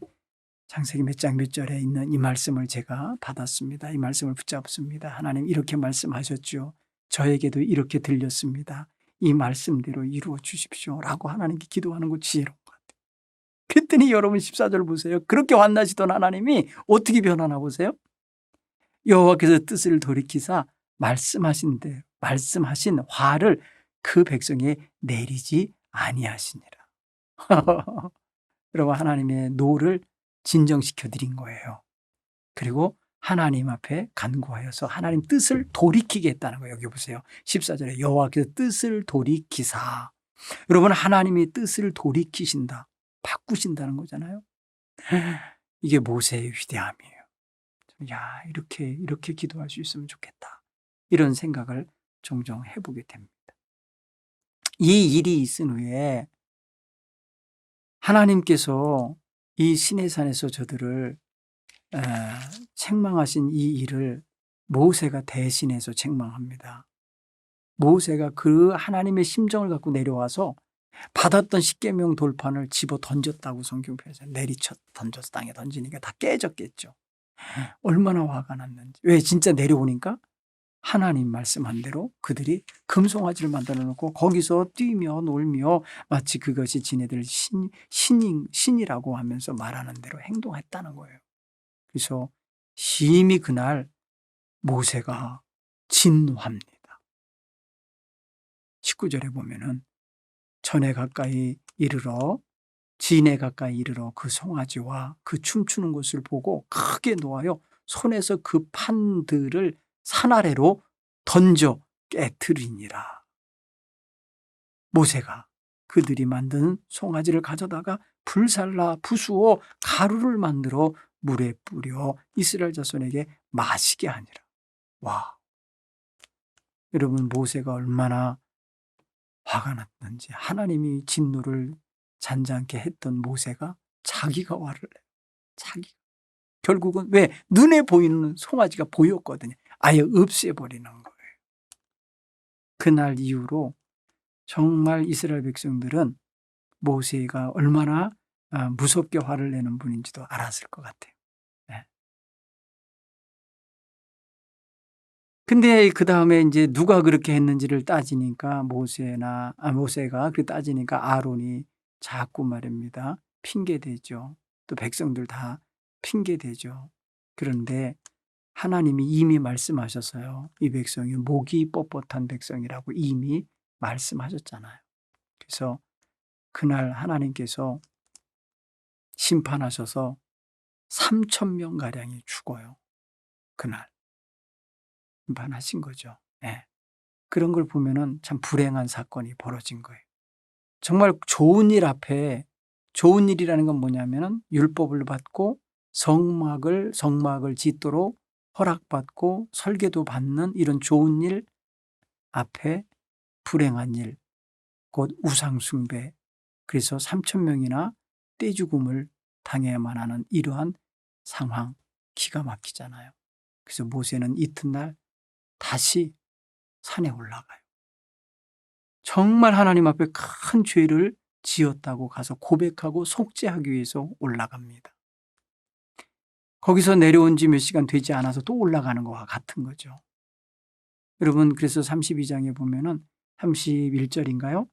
창세기 몇 장 몇 절에 있는 이 말씀을 제가 받았습니다. 이 말씀을 붙잡습니다. 하나님 이렇게 말씀하셨죠. 저에게도 이렇게 들렸습니다. 이 말씀대로 이루어 주십시오. 라고 하나님께 기도하는 거 지혜로운 것 같아요. 그랬더니 여러분 14절 보세요. 그렇게 환나시던 하나님이 어떻게 변하나 보세요. 여호와께서 뜻을 돌이키사 말씀하신 화를 그 백성에 내리지 아니하시니라. 여러분 하나님의 노를 진정시켜 드린 거예요. 그리고 하나님 앞에 간구하여서 하나님 뜻을 돌이키게 했다는 거예요. 여기 보세요. 14절에 여호와께서 뜻을 돌이키사. 여러분 하나님이 뜻을 돌이키신다, 바꾸신다는 거잖아요. 이게 모세의 위대함이에요. 야, 이렇게 기도할 수 있으면 좋겠다. 이런 생각을 종종 해보게 됩니다. 이 일이 있은 후에 하나님께서 이 시내산에서 저들을 책망하신 이 일을 모세가 대신해서 책망합니다. 모세가 그 하나님의 심정을 갖고 내려와서 받았던 십계명 돌판을 집어 던졌다고 성경 표현해서 내리쳐 던져서 땅에 던지니까 다 깨졌겠죠. 얼마나 화가 났는지. 왜? 진짜 내려오니까 하나님 말씀한 대로 그들이 금송아지를 만들어 놓고 거기서 뛰며 놀며 마치 그것이 지네들 신이라고 하면서 말하는 대로 행동했다는 거예요. 그래서 심히 그날 모세가 진노합니다. 19절에 보면은 전에 가까이 이르러 진에 가까이 이르러 그 송아지와 그 춤추는 것을 보고 크게 노하여 손에서 그 판들을 산 아래로 던져 깨트리니라. 모세가 그들이 만든 송아지를 가져다가 불살라 부수어 가루를 만들어 물에 뿌려 이스라엘 자손에게 마시게 하니라. 와, 여러분 모세가 얼마나 화가 났는지, 하나님이 진노를 잔잔케 했던 모세가 자기가 화를 내요. 자기가. 결국은 왜? 눈에 보이는 송아지가 보였거든요. 아예 없애버리는 거예요. 그날 이후로 정말 이스라엘 백성들은 모세가 얼마나 무섭게 화를 내는 분인지도 알았을 것 같아요. 네. 근데 그 다음에 이제 누가 그렇게 했는지를 따지니까 모세가 그 따지니까 아론이 자꾸 말입니다. 핑계대죠. 또 백성들 다 핑계대죠. 그런데 하나님이 이미 말씀하셨어요. 이 백성이 목이 뻣뻣한 백성이라고 이미 말씀하셨잖아요. 그래서 그날 하나님께서 심판하셔서 3,000명가량이 죽어요. 그날 심판하신 거죠. 네. 그런 걸 보면은 참 불행한 사건이 벌어진 거예요. 정말 좋은 일 앞에, 좋은 일이라는 건 뭐냐면은 율법을 받고 성막을 짓도록 허락받고 설계도 받는 이런 좋은 일 앞에 불행한 일, 곧 우상숭배, 그래서 3,000명이나 떼죽음을 당해야만 하는 이러한 상황, 기가 막히잖아요. 그래서 모세는 이튿날 다시 산에 올라가요. 정말 하나님 앞에 큰 죄를 지었다고 가서 고백하고 속죄하기 위해서 올라갑니다. 거기서 내려온 지 몇 시간 되지 않아서 또 올라가는 것과 같은 거죠. 여러분, 그래서 32장에 보면은 31절인가요?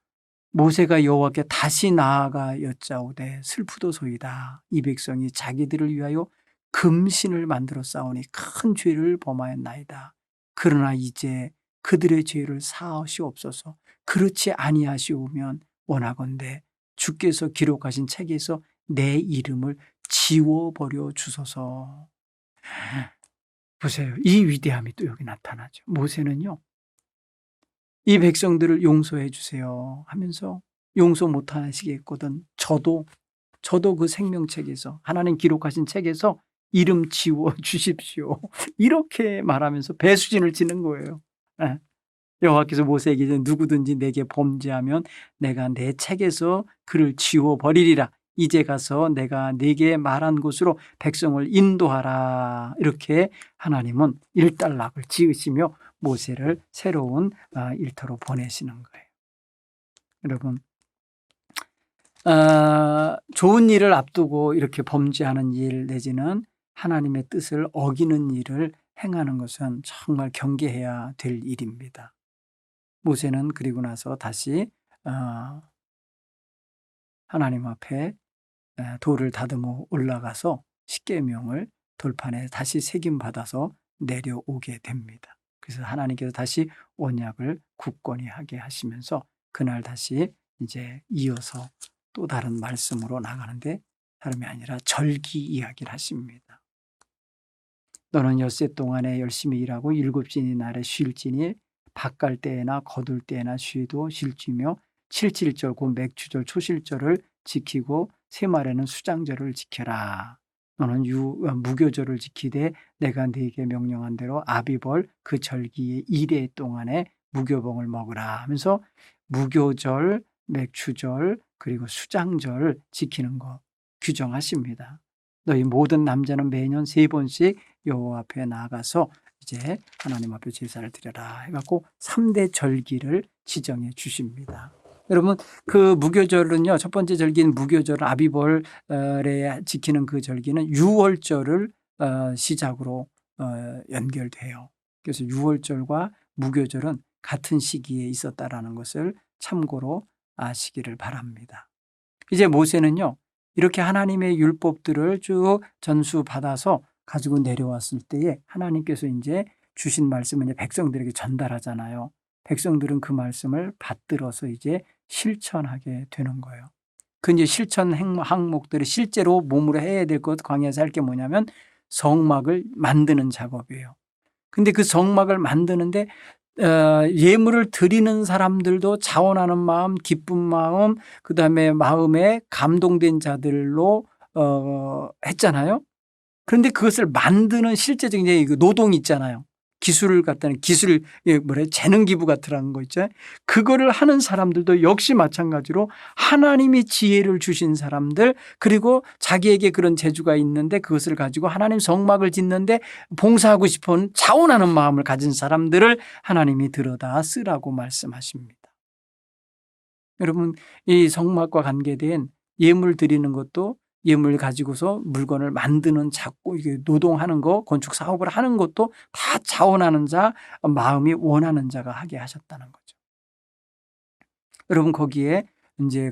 모세가 여호와께 다시 나아가 여짜오되 슬프도소이다. 이 백성이 자기들을 위하여 금신을 만들어 싸우니 큰 죄를 범하였나이다. 그러나 이제 그들의 죄를 사하시옵소서. 그렇지 아니하시오면 원하건대 주께서 기록하신 책에서 내 이름을 지워버려 주소서. 보세요. 이 위대함이 또 여기 나타나죠. 모세는요, 이 백성들을 용서해 주세요 하면서 용서 못 하시겠거든 저도 그 생명책에서, 하나님 기록하신 책에서 이름 지워 주십시오. 이렇게 말하면서 배수진을 치는 거예요. 예. 여호와께서 모세에게 이제 누구든지 내게 범죄하면 내가 내 책에서 그를 지워버리리라. 이제 가서 내가 네게 말한 곳으로 백성을 인도하라. 이렇게 하나님은 일단락을 지으시며 모세를 새로운 일터로 보내시는 거예요. 여러분, 좋은 일을 앞두고 이렇게 범죄하는 일 내지는 하나님의 뜻을 어기는 일을 행하는 것은 정말 경계해야 될 일입니다. 모세는 그리고 나서 다시 하나님 앞에 돌을 다듬어 올라가서 십계명을 돌판에 다시 새김받아서 내려오게 됩니다. 그래서 하나님께서 다시 언약을 굳건히 하게 하시면서 그날 다시 이제 이어서 또 다른 말씀으로 나가는데 다름이 아니라 절기 이야기를 하십니다. 너는 엿새 동안에 열심히 일하고 일곱째니 날에 쉴지니 밭갈 때에나 거둘 때에나 쉬도 쉴지며 칠칠절 곧 맥추절 초실절을 지키고 세말에는 수장절을 지켜라. 너는 무교절을 지키되 내가 네게 명령한 대로 아비벌 그 절기의 1회 동안에 무교봉을 먹으라 하면서 무교절, 맥추절 그리고 수장절 지키는 거 규정하십니다. 너희 모든 남자는 매년 3번씩 여호와 앞에 나가서 이제 하나님 앞에 제사를 드려라 해갖고 3대 절기를 지정해 주십니다. 여러분, 그 무교절은요, 첫 번째 절기인 무교절 아비벌에 지키는 그 절기는 6월절을 시작으로 연결돼요. 그래서 6월절과 무교절은 같은 시기에 있었다라는 것을 참고로 아시기를 바랍니다. 이제 모세는요, 이렇게 하나님의 율법들을 쭉 전수받아서 가지고 내려왔을 때에 하나님께서 이제 주신 말씀을 이제 백성들에게 전달하잖아요. 백성들은 그 말씀을 받들어서 이제 실천하게 되는 거예요. 그 이제 실천 항목들이 실제로 몸으로 해야 될 것, 광야에서 할 게 뭐냐면 성막을 만드는 작업이에요. 근데 그 성막을 만드는데 예물을 드리는 사람들도 자원하는 마음, 기쁜 마음, 그 다음에 마음에 감동된 자들로 했잖아요. 그런데 그것을 만드는 실제적인 노동이 있잖아요. 기술을 갖다는 기술 재능 기부 같으라는 거 있죠. 그거를 하는 사람들도 역시 마찬가지로 하나님이 지혜를 주신 사람들, 그리고 자기에게 그런 재주가 있는데 그것을 가지고 하나님 성막을 짓는데 봉사하고 싶은 자원하는 마음을 가진 사람들을 하나님이 들여다 쓰라고 말씀하십니다. 여러분, 이 성막과 관계된 예물 드리는 것도 예물 가지고서 물건을 만드는 작고 이게 노동하는 거, 건축 사업을 하는 것도 다 자원하는 자, 마음이 원하는 자가 하게 하셨다는 거죠. 여러분, 거기에 이제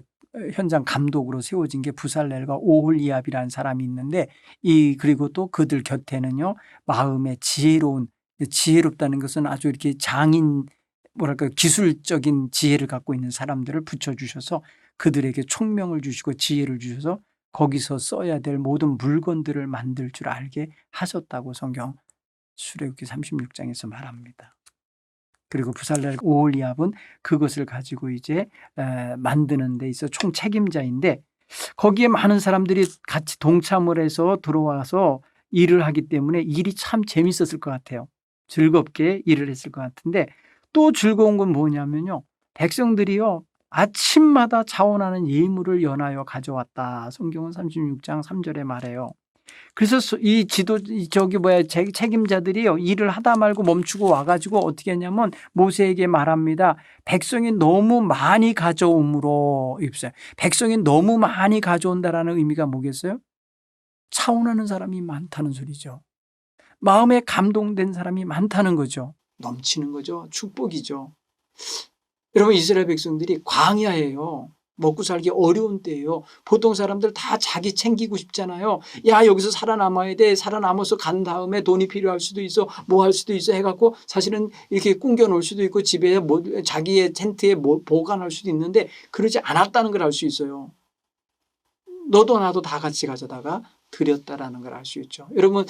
현장 감독으로 세워진 게 부살렐과 오홀리압이라는 사람이 있는데, 그리고 또 그들 곁에는요, 마음의 지혜롭다는 것은 아주 이렇게 장인, 기술적인 지혜를 갖고 있는 사람들을 붙여주셔서 그들에게 총명을 주시고 지혜를 주셔서 거기서 써야 될 모든 물건들을 만들 줄 알게 하셨다고 성경 출애굽기 36장에서 말합니다. 그리고 부살렐 오홀리압은 그것을 가지고 이제 만드는 데 있어 총책임자인데, 거기에 많은 사람들이 같이 동참을 해서 들어와서 일을 하기 때문에 일이 참 재밌었을 것 같아요. 즐겁게 일을 했을 것 같은데, 또 즐거운 건 뭐냐면요, 백성들이요 아침마다 자원하는 예물을 연하여 가져왔다. 성경은 36장 3절에 말해요. 그래서 이 책임자들이요 일을 하다 말고 멈추고 와가지고 어떻게 했냐면 모세에게 말합니다. 백성이 너무 많이 가져옴으로, 백성이 너무 많이 가져온다라는 의미가 뭐겠어요? 차원하는 사람이 많다는 소리죠. 마음에 감동된 사람이 많다는 거죠. 넘치는 거죠. 축복이죠. 여러분, 이스라엘 백성들이 광야예요. 먹고 살기 어려운 때예요. 보통 사람들 다 자기 챙기고 싶잖아요. 야, 여기서 살아남아야 돼. 살아남아서 간 다음에 돈이 필요할 수도 있어. 뭐 할 수도 있어 해갖고 사실은 이렇게 꾸겨 놓을 수도 있고 집에 자기의 텐트에 보관할 수도 있는데 그러지 않았다는 걸 알 수 있어요. 너도 나도 다 같이 가져다가 드렸다라는 걸 알 수 있죠. 여러분,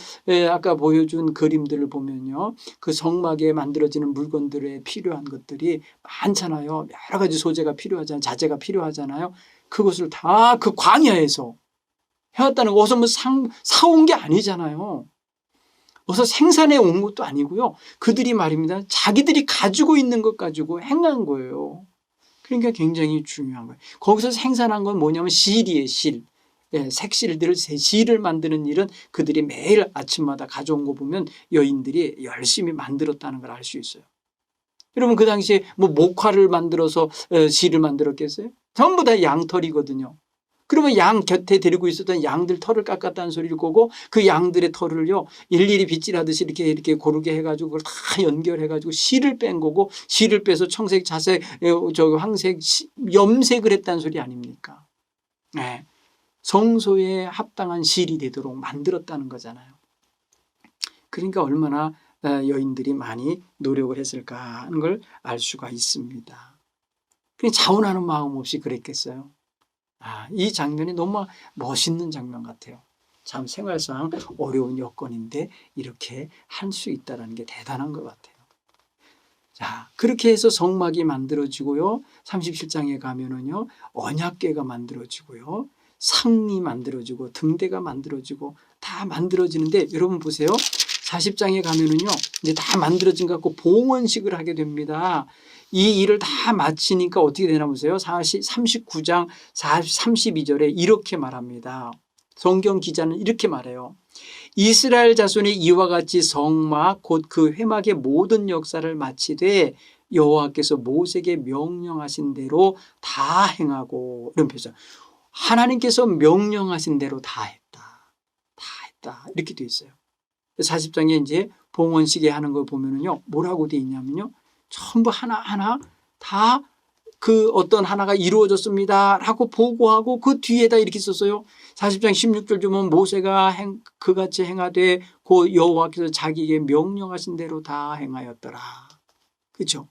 아까 보여준 그림들을 보면요, 그 성막에 만들어지는 물건들에 필요한 것들이 많잖아요. 여러 가지 소재가 필요하잖아요. 자재가 필요하잖아요. 그것을 다 그 광야에서 해왔다는 거. 어서 뭐 사온 게 아니잖아요. 어서 생산해 온 것도 아니고요. 그들이 말입니다, 자기들이 가지고 있는 것 가지고 행한 거예요. 그러니까 굉장히 중요한 거예요. 거기서 생산한 건 뭐냐면 실이에요, 실. 색실들을, 실을 만드는 일은 그들이 매일 아침마다 가져온 거 보면 여인들이 열심히 만들었다는 걸 알 수 있어요. 여러분, 그 당시에 뭐 목화를 만들어서 실을 만들었겠어요? 전부 다 양털이거든요. 그러면 양 곁에 데리고 있었던 양들 털을 깎았다는 소리를 거고, 그 양들의 털을요 일일이 빗질하듯이 이렇게 고르게 해가지고 그걸 다 연결해가지고 실을 뺀 거고, 실을 빼서 청색, 자색, 황색, 염색을 했다는 소리 아닙니까? 네. 성소에 합당한 실이 되도록 만들었다는 거잖아요. 그러니까 얼마나 여인들이 많이 노력을 했을까 하는 걸 알 수가 있습니다. 그냥 자원하는 마음 없이 그랬겠어요. 이 장면이 너무 멋있는 장면 같아요. 참 생활상 어려운 여건인데 이렇게 할 수 있다는 게 대단한 것 같아요. 자, 그렇게 해서 성막이 만들어지고요. 37장에 가면은요, 언약궤가 만들어지고요. 상이 만들어지고 등대가 만들어지고 다 만들어지는데, 여러분 보세요. 40장에 가면은요, 이제 다 만들어진 것 같고 봉헌식을 하게 됩니다. 이 일을 다 마치니까 어떻게 되나 보세요. 39장 32절에 이렇게 말합니다. 성경 기자는 이렇게 말해요. 이스라엘 자손이 이와 같이 성막 곧 그 회막의 모든 역사를 마치되 여호와께서 모세에게 명령하신 대로 다 행하고, 이런 표현. 하나님께서 명령하신 대로 다 했다. 이렇게 돼 있어요. 40장에 이제 봉헌식에 하는 걸 보면은요, 뭐라고 돼 있냐면요, 전부 하나하나 다 그 어떤 하나가 이루어졌습니다 라고 보고하고 그 뒤에다 이렇게 썼어요. 40장 16절 보면 모세가 그같이 행하되 그 여호와께서 자기에게 명령하신 대로 다 행하였더라. 그렇죠?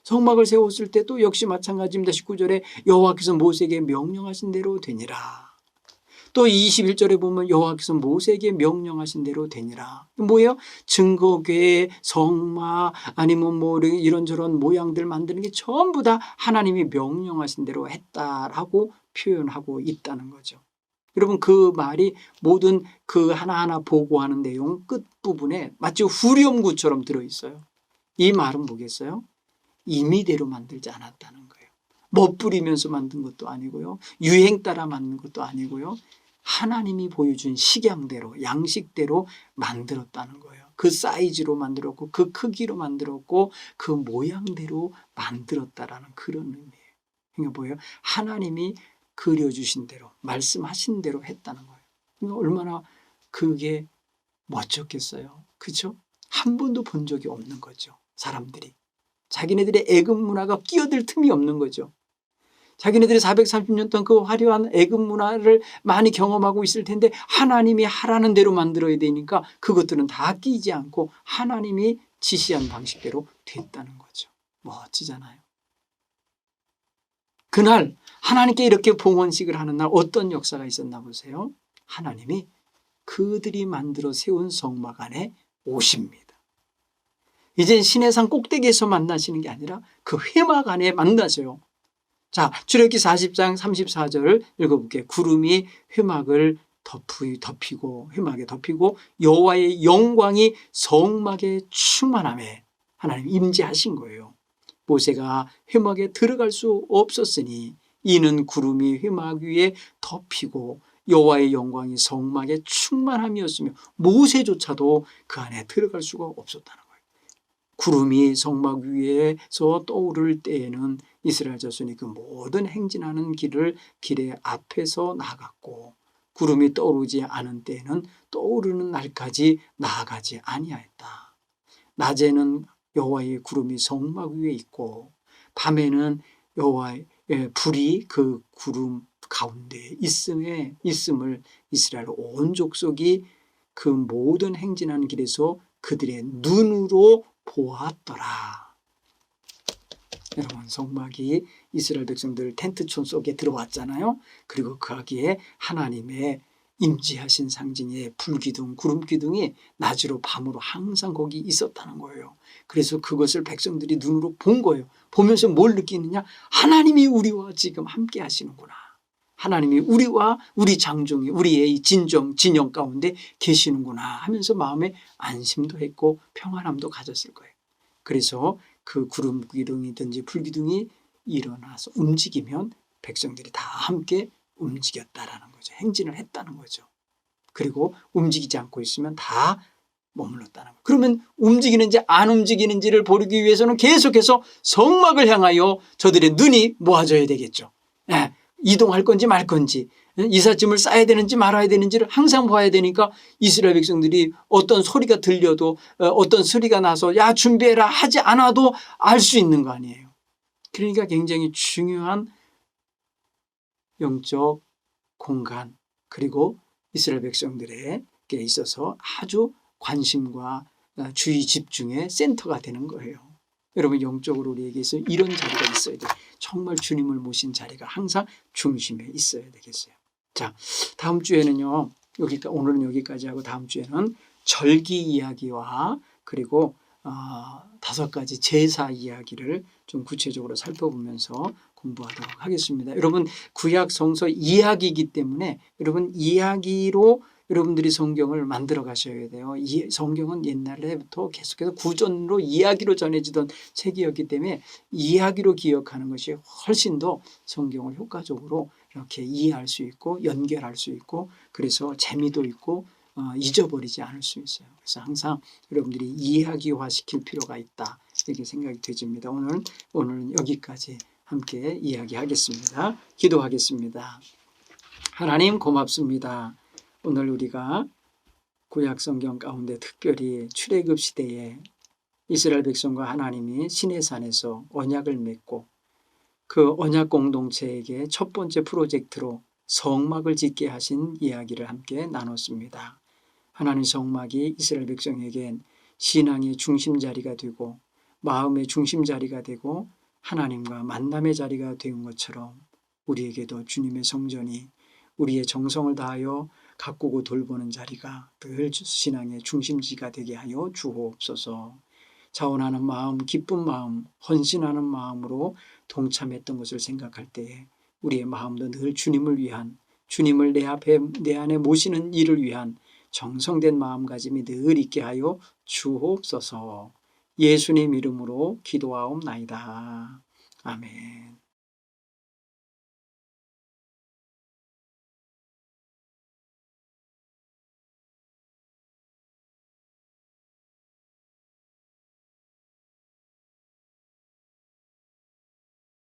성막을 세웠을 때도 역시 마찬가지입니다. 19절에 여호와께서 모세에게 명령하신 대로 되니라. 또 21절에 보면 여호와께서 모세에게 명령하신 대로 되니라. 뭐예요? 증거궤, 성막, 아니면 뭐 이런저런 모양들 만드는 게 전부 다 하나님이 명령하신 대로 했다라고 표현하고 있다는 거죠. 여러분 그 말이 모든 그 하나하나 보고하는 내용 끝부분에 마치 후렴구처럼 들어있어요. 이 말은 뭐겠어요? 임의대로 만들지 않았다는 거예요. 멋부리면서 만든 것도 아니고요. 유행 따라 만든 것도 아니고요. 하나님이 보여준 식양대로 양식대로 만들었다는 거예요. 그 사이즈로 만들었고 그 크기로 만들었고 그 모양대로 만들었다라는 그런 의미예요. 그러니까 뭐예요? 하나님이 그려주신 대로 말씀하신 대로 했다는 거예요. 그러니까 얼마나 그게 멋졌겠어요. 그렇죠? 한 번도 본 적이 없는 거죠. 사람들이. 자기네들의 애굽 문화가 끼어들 틈이 없는 거죠. 자기네들이 430년 동안 그 화려한 애굽 문화를 많이 경험하고 있을 텐데 하나님이 하라는 대로 만들어야 되니까 그것들은 다 끼지 않고 하나님이 지시한 방식대로 됐다는 거죠. 멋지잖아요. 그날 하나님께 이렇게 봉헌식을 하는 날 어떤 역사가 있었나 보세요. 하나님이 그들이 만들어 세운 성막 안에 오십니다. 이제 시내산 꼭대기에서 만나시는 게 아니라 그 회막 안에 만나세요. 자, 출애굽기 40장 34절 읽어볼게요. 구름이 회막을 덮이고 회막에 덮이고 여호와의 영광이 성막에 충만함에 하나님 임재하신 거예요. 모세가 회막에 들어갈 수 없었으니 이는 구름이 회막 위에 덮이고 여호와의 영광이 성막에 충만함이었으며 모세조차도 그 안에 들어갈 수가 없었다는 거예요. 구름이 성막 위에서 떠오를 때에는 이스라엘 자손이 그 모든 행진하는 길의 앞에서 나갔고 구름이 떠오르지 않은 때에는 떠오르는 날까지 나아가지 아니하였다. 낮에는 여호와의 구름이 성막 위에 있고 밤에는 여호와의 불이 그 구름 가운데 있음을 이스라엘 온 족속이 그 모든 행진하는 길에서 그들의 눈으로 보았더라. 여러분 성막이 이스라엘 백성들 텐트촌 속에 들어왔잖아요. 그리고 거기에 하나님의 임재하신 상징의 불기둥, 구름기둥이 낮으로 밤으로 항상 거기 있었다는 거예요. 그래서 그것을 백성들이 눈으로 본 거예요. 보면서 뭘 느끼느냐? 하나님이 우리와 지금 함께 하시는구나. 하나님이 우리와 우리 장종이 우리의 진정, 진영 가운데 계시는구나 하면서 마음에 안심도 했고 평안함도 가졌을 거예요. 그래서 그 구름 기둥이든지 불기둥이 일어나서 움직이면 백성들이 다 함께 움직였다라는 거죠. 행진을 했다는 거죠. 그리고 움직이지 않고 있으면 다 머물렀다는 거예요. 그러면 움직이는지 안 움직이는지를 보기 위해서는 계속해서 성막을 향하여 저들의 눈이 모아져야 되겠죠. 이동할 건지 말 건지 이삿짐을 싸야 되는지 말아야 되는지를 항상 봐야 되니까 이스라엘 백성들이 어떤 소리가 들려도 어떤 소리가 나서 야 준비해라 하지 않아도 알 수 있는 거 아니에요. 그러니까 굉장히 중요한 영적 공간 그리고 이스라엘 백성들에게 있어서 아주 관심과 주의 집중의 센터가 되는 거예요. 여러분 영적으로 우리에게서 이런 자리가 있어야 돼요. 정말 주님을 모신 자리가 항상 중심에 있어야 되겠어요. 자, 다음 주에는요. 오늘은 여기까지 하고 다음 주에는 절기 이야기와 그리고 5가지 제사 이야기를 좀 구체적으로 살펴보면서 공부하도록 하겠습니다. 여러분 구약 성서 이야기이기 때문에 여러분 이야기로 여러분들이 성경을 만들어 가셔야 돼요. 성경은 옛날에부터 계속해서 구전으로 이야기로 전해지던 책이었기 때문에 이야기로 기억하는 것이 훨씬 더 성경을 효과적으로 이렇게 이해할 수 있고 연결할 수 있고 그래서 재미도 있고 잊어버리지 않을 수 있어요. 그래서 항상 여러분들이 이야기화시킬 필요가 있다 이렇게 생각이 되집니다. 오늘은 여기까지 함께 이야기하겠습니다. 기도하겠습니다. 하나님 고맙습니다. 오늘 우리가 구약 성경 가운데 특별히 출애굽 시대에 이스라엘 백성과 하나님이 시내산에서 언약을 맺고 그 언약 공동체에게 첫 번째 프로젝트로 성막을 짓게 하신 이야기를 함께 나눴습니다. 하나님 성막이 이스라엘 백성에겐 신앙의 중심 자리가 되고 마음의 중심 자리가 되고 하나님과 만남의 자리가 된 것처럼 우리에게도 주님의 성전이 우리의 정성을 다하여 가꾸고 돌보는 자리가 늘 신앙의 중심지가 되게 하여 주옵소서. 자원하는 마음, 기쁜 마음, 헌신하는 마음으로 동참했던 것을 생각할 때에 우리의 마음도 늘 주님을 위한 주님을 내 안에 모시는 일을 위한 정성된 마음가짐이 늘 있게 하여 주옵소서. 예수님 이름으로 기도하옵나이다. 아멘.